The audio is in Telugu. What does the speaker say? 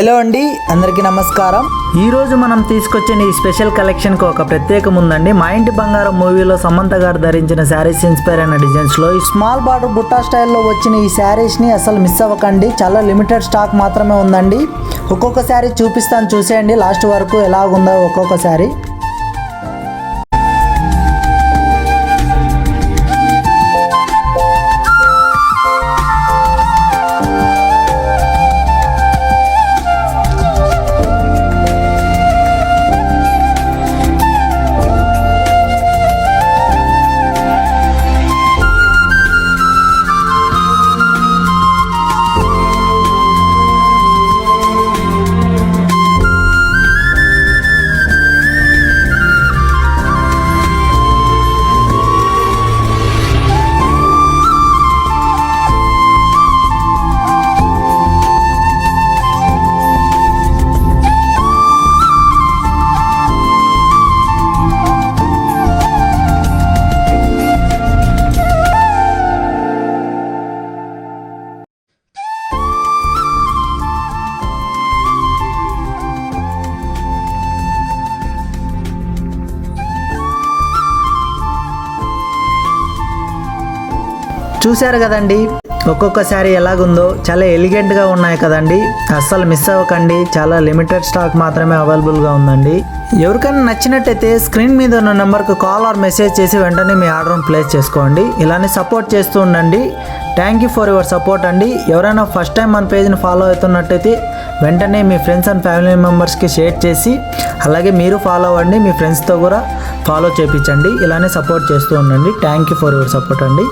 హలో అండి, అందరికీ నమస్కారం. ఈరోజు మనం తీసుకొచ్చిన ఈ స్పెషల్ కలెక్షన్కి ఒక ప్రత్యేకం ఉందండి. మా ఇంటి బంగారం మూవీలో సమంత గారు ధరించిన శారీస్ ఇన్స్పైర్ అయిన డిజైన్స్లో ఈ స్మాల్ బార్డర్ బుట్టా స్టైల్లో వచ్చిన ఈ శారీస్ని అసలు మిస్ అవ్వకండి. చాలా లిమిటెడ్ స్టాక్ మాత్రమే ఉందండి. ఒక్కొక్క శారీ చూపిస్తాను, చూసేయండి లాస్ట్ వరకు ఎలాగుందో ఒక్కొక్క శారీ. చూశారు కదండి ఒక్కొక్క శారీ ఎలాగుందో. చాలా ఎలిగెంట్గా ఉన్నాయి కదండి. అస్సలు మిస్ అవ్వకండి. చాలా లిమిటెడ్ స్టాక్ మాత్రమే అవైలబుల్గా ఉందండి. ఎవరికైనా నచ్చినట్టయితే స్క్రీన్ మీద ఉన్న నెంబర్కి కాల్ ఆర్ మెసేజ్ చేసి వెంటనే మీ ఆర్డర్ని ప్లేస్ చేసుకోండి. ఇలానే సపోర్ట్ చేస్తూ ఉండండి. Thank you for your support అండి. ఎవరైనా ఫస్ట్ టైం మన పేజ్ని ఫాలో అవుతున్నట్టయితే వెంటనే మీ ఫ్రెండ్స్ అండ్ ఫ్యామిలీ మెంబర్స్కి షేర్ చేసి అలాగే మీరు ఫాలో అవ్వండి. మీ ఫ్రెండ్స్తో కూడా ఫాలో చేయించండి. ఇలానే సపోర్ట్ చేస్తూ ఉండండి. Thank you for your support అండి.